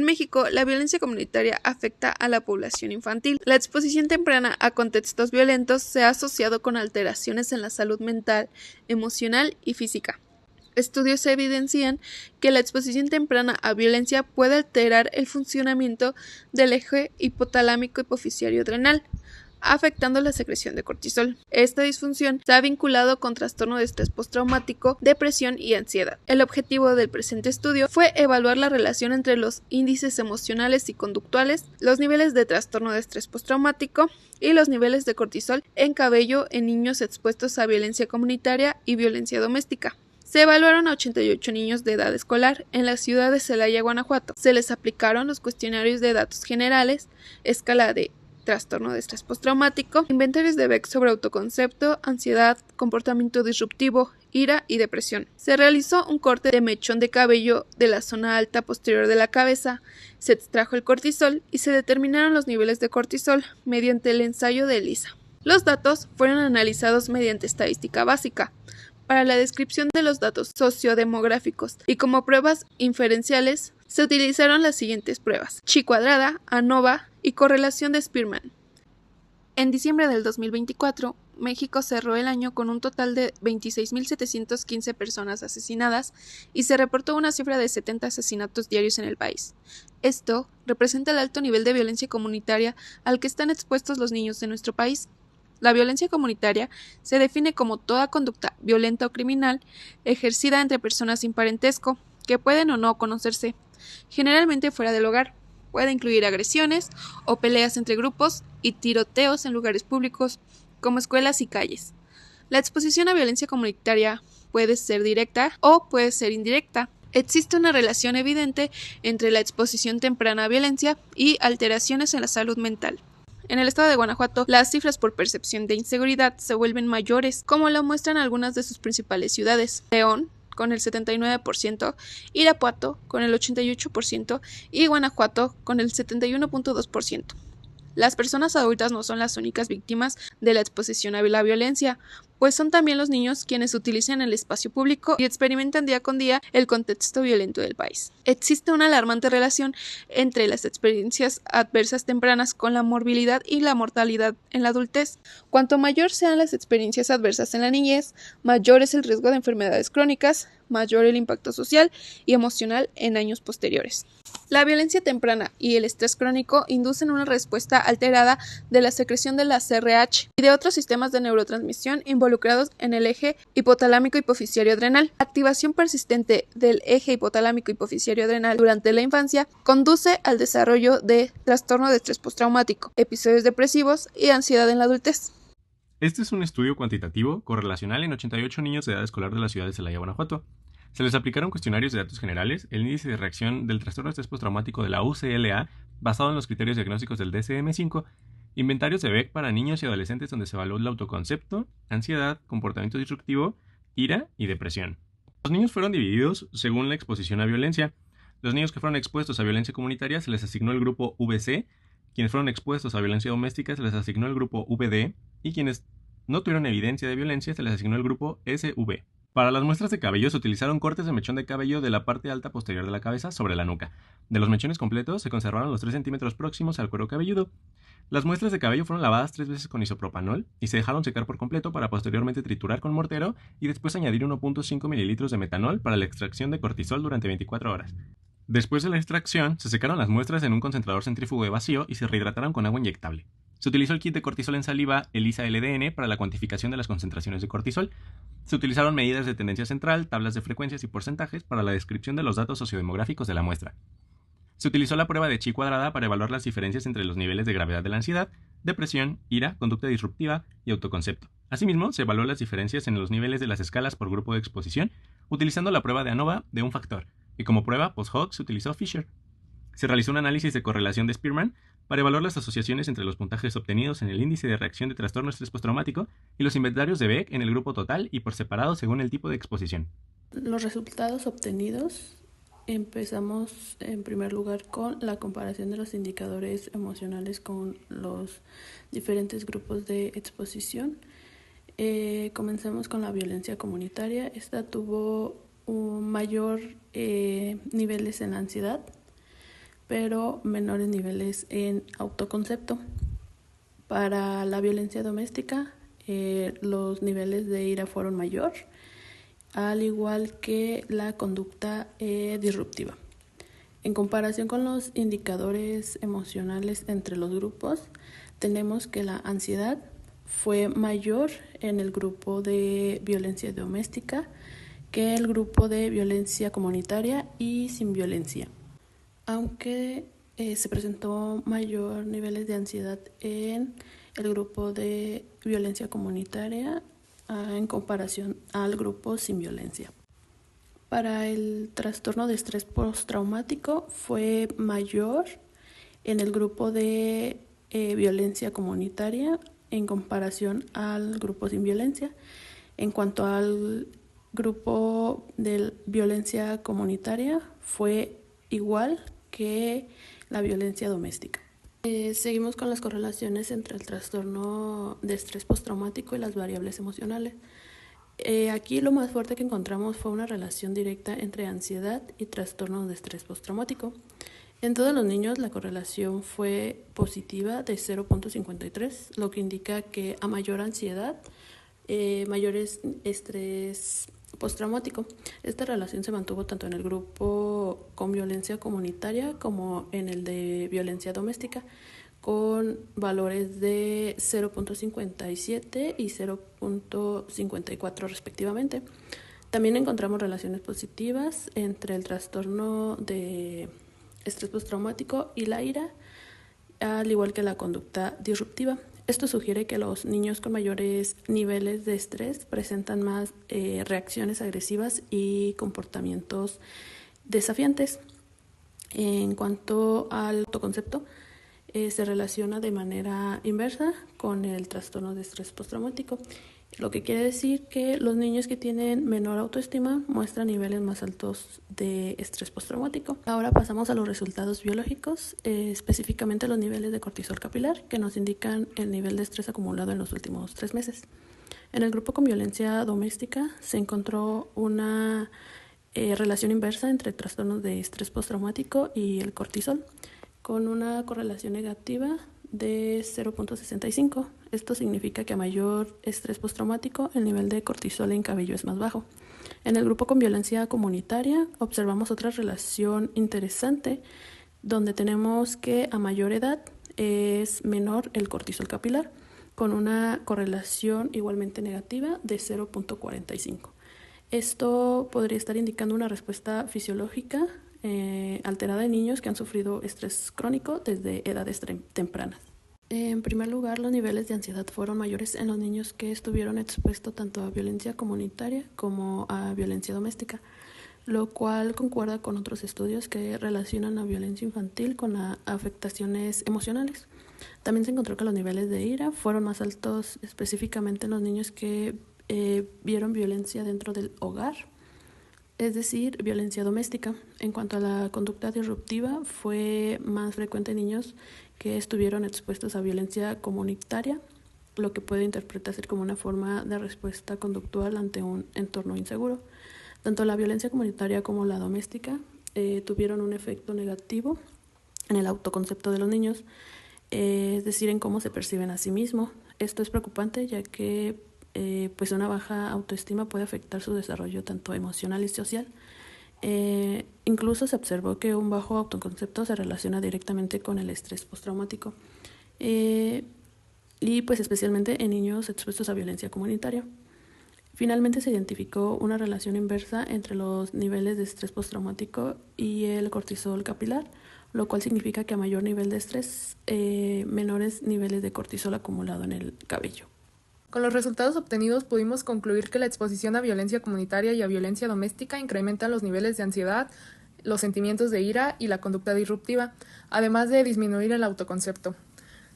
México, la violencia comunitaria afecta a la población infantil. La exposición temprana a contextos violentos se ha asociado con alteraciones en la salud mental, emocional y física. Estudios evidencian que la exposición temprana a violencia puede alterar el funcionamiento del eje hipotalámico hipoficiario adrenal, afectando la secreción de cortisol. Esta disfunción está vinculado con trastorno de estrés postraumático, depresión y ansiedad. El objetivo del presente estudio fue evaluar la relación entre los índices emocionales y conductuales, los niveles de trastorno de estrés postraumático y los niveles de cortisol en cabello en niños expuestos a violencia comunitaria y violencia doméstica. Se evaluaron a 88 niños de edad escolar en la ciudad de Celaya, Guanajuato. Se les aplicaron los cuestionarios de datos generales, escala de trastorno de estrés postraumático, inventarios de Beck sobre autoconcepto, ansiedad, comportamiento disruptivo, ira y depresión. Se realizó un corte de mechón de cabello de la zona alta posterior de la cabeza, se extrajo el cortisol y se determinaron los niveles de cortisol mediante el ensayo de ELISA. Los datos fueron analizados mediante estadística básica para la descripción de los datos sociodemográficos y como pruebas inferenciales se utilizaron las siguientes pruebas: chi cuadrada, ANOVA y correlación de Spearman. En diciembre del 2024, México cerró el año con un total de 26.715 personas asesinadas y se reportó una cifra de 70 asesinatos diarios en el país. Esto representa el alto nivel de violencia comunitaria al que están expuestos los niños de nuestro país. La violencia comunitaria se define como toda conducta violenta o criminal ejercida entre personas sin parentesco, que pueden o no conocerse, generalmente fuera del hogar. Puede incluir agresiones o peleas entre grupos y tiroteos en lugares públicos, como escuelas y calles. La exposición a violencia comunitaria puede ser directa o puede ser indirecta. Existe una relación evidente entre la exposición temprana a violencia y alteraciones en la salud mental. En el estado de Guanajuato, las cifras por percepción de inseguridad se vuelven mayores, como lo muestran algunas de sus principales ciudades: León, con el 79%, Irapuato, con el 88%, y Guanajuato, con el 71.2%. Las personas adultas no son las únicas víctimas de la exposición a la violencia, pues son también los niños quienes utilizan el espacio público y experimentan día con día el contexto violento del país. Existe una alarmante relación entre las experiencias adversas tempranas con la morbilidad y la mortalidad en la adultez. Cuanto mayor sean las experiencias adversas en la niñez, mayor es el riesgo de enfermedades crónicas, mayor el impacto social y emocional en años posteriores. La violencia temprana y el estrés crónico inducen una respuesta alterada de la secreción de la CRH y de otros sistemas de neurotransmisión involucrados en el eje hipotalámico hipoficiario adrenal. La activación persistente del eje hipotalámico hipoficiario adrenal durante la infancia conduce al desarrollo de trastorno de estrés postraumático, episodios depresivos y ansiedad en la adultez. Este es un estudio cuantitativo correlacional en 88 niños de edad escolar de la ciudad de Celaya, Guanajuato. Se les aplicaron cuestionarios de datos generales, el índice de reacción del trastorno de estrés postraumático de la UCLA, basado en los criterios diagnósticos del DSM-5, inventarios de Beck para niños y adolescentes donde se evaluó el autoconcepto, ansiedad, comportamiento disruptivo, ira y depresión. Los niños fueron divididos según la exposición a violencia. Los niños que fueron expuestos a violencia comunitaria se les asignó el grupo VC, quienes fueron expuestos a violencia doméstica se les asignó el grupo VD y quienes no tuvieron evidencia de violencia se les asignó el grupo SV. Para las muestras de cabello se utilizaron cortes de mechón de cabello de la parte alta posterior de la cabeza sobre la nuca. De los mechones completos se conservaron los 3 centímetros próximos al cuero cabelludo. Las muestras de cabello fueron lavadas 3 veces con isopropanol y se dejaron secar por completo para posteriormente triturar con mortero y después añadir 1.5 mililitros de metanol para la extracción de cortisol durante 24 horas. Después de la extracción, se secaron las muestras en un concentrador centrífugo de vacío y se rehidrataron con agua inyectable. Se utilizó el kit de cortisol en saliva ELISA-LDN para la cuantificación de las concentraciones de cortisol. Se utilizaron medidas de tendencia central, tablas de frecuencias y porcentajes para la descripción de los datos sociodemográficos de la muestra. Se utilizó la prueba de chi cuadrada para evaluar las diferencias entre los niveles de gravedad de la ansiedad, depresión, ira, conducta disruptiva y autoconcepto. Asimismo, se evaluó las diferencias en los niveles de las escalas por grupo de exposición, utilizando la prueba de ANOVA de un factor, y como prueba post-hoc se utilizó Fisher. Se realizó un análisis de correlación de Spearman para evaluar las asociaciones entre los puntajes obtenidos en el índice de reacción de trastorno estrés postraumático y los inventarios de Beck en el grupo total y por separado según el tipo de exposición. Los resultados obtenidos, empezamos en primer lugar con la comparación de los indicadores emocionales con los diferentes grupos de exposición. Comenzamos con la violencia comunitaria. Esta tuvo un mayor niveles en la ansiedad, pero menores niveles en autoconcepto. Para la violencia doméstica, los niveles de ira fueron mayor, al igual que la conducta disruptiva. En comparación con los indicadores emocionales entre los grupos, tenemos que la ansiedad fue mayor en el grupo de violencia doméstica que el grupo de violencia comunitaria y sin violencia. Aunque se presentó mayor niveles de ansiedad en el grupo de violencia comunitaria en comparación al grupo sin violencia. Para el trastorno de estrés postraumático fue mayor en el grupo de violencia comunitaria en comparación al grupo sin violencia. En cuanto al grupo de violencia comunitaria, fue igual que la violencia doméstica. Seguimos con las correlaciones entre el trastorno de estrés postraumático y las variables emocionales. Aquí lo más fuerte que encontramos fue una relación directa entre ansiedad y trastorno de estrés postraumático. En todos los niños la correlación fue positiva de 0.53, lo que indica que a mayor ansiedad, mayor estrés postraumático. Esta relación se mantuvo tanto en el grupo con violencia comunitaria como en el de violencia doméstica, con valores de 0.57 y 0.54 respectivamente. También encontramos relaciones positivas entre el trastorno de estrés postraumático y la ira, al igual que la conducta disruptiva. Esto sugiere que los niños con mayores niveles de estrés presentan más reacciones agresivas y comportamientos desafiantes. En cuanto al autoconcepto, se relaciona de manera inversa con el trastorno de estrés postraumático, lo que quiere decir que los niños que tienen menor autoestima muestran niveles más altos de estrés postraumático. Ahora pasamos a los resultados biológicos, específicamente los niveles de cortisol capilar, que nos indican el nivel de estrés acumulado en los últimos 3 meses. En el grupo con violencia doméstica se encontró una relación inversa entre trastornos de estrés postraumático y el cortisol, con una correlación negativa de 0.65. Esto significa que a mayor estrés postraumático, el nivel de cortisol en cabello es más bajo. En el grupo con violencia comunitaria observamos otra relación interesante, donde tenemos que a mayor edad es menor el cortisol capilar, con una correlación igualmente negativa de 0.45. Esto podría estar indicando una respuesta fisiológica alterada en niños que han sufrido estrés crónico desde edades tempranas. En primer lugar, los niveles de ansiedad fueron mayores en los niños que estuvieron expuestos tanto a violencia comunitaria como a violencia doméstica, lo cual concuerda con otros estudios que relacionan la violencia infantil con afectaciones emocionales. También se encontró que los niveles de ira fueron más altos específicamente en los niños que vieron violencia dentro del hogar, es decir, violencia doméstica. En cuanto a la conducta disruptiva, fue más frecuente en niños que estuvieron expuestos a violencia comunitaria, lo que puede interpretarse como una forma de respuesta conductual ante un entorno inseguro. Tanto la violencia comunitaria como la doméstica tuvieron un efecto negativo en el autoconcepto de los niños, es decir, en cómo se perciben a sí mismos. Esto es preocupante, ya que pues una baja autoestima puede afectar su desarrollo tanto emocional y social. Incluso se observó que un bajo autoconcepto se relaciona directamente con el estrés postraumático y pues especialmente en niños expuestos a violencia comunitaria. Finalmente se identificó una relación inversa entre los niveles de estrés postraumático y el cortisol capilar, lo cual significa que a mayor nivel de estrés, menores niveles de cortisol acumulado en el cabello. Con los resultados obtenidos pudimos concluir que la exposición a violencia comunitaria y a violencia doméstica incrementan los niveles de ansiedad, los sentimientos de ira y la conducta disruptiva, además de disminuir el autoconcepto.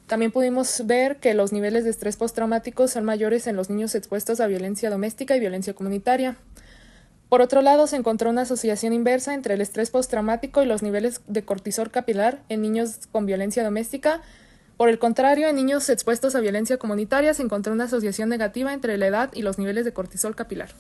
También pudimos ver que los niveles de estrés postraumático son mayores en los niños expuestos a violencia doméstica y violencia comunitaria. Por otro lado, se encontró una asociación inversa entre el estrés postraumático y los niveles de cortisol capilar en niños con violencia doméstica. Por el contrario, en niños expuestos a violencia comunitaria se encontró una asociación negativa entre la edad y los niveles de cortisol capilar.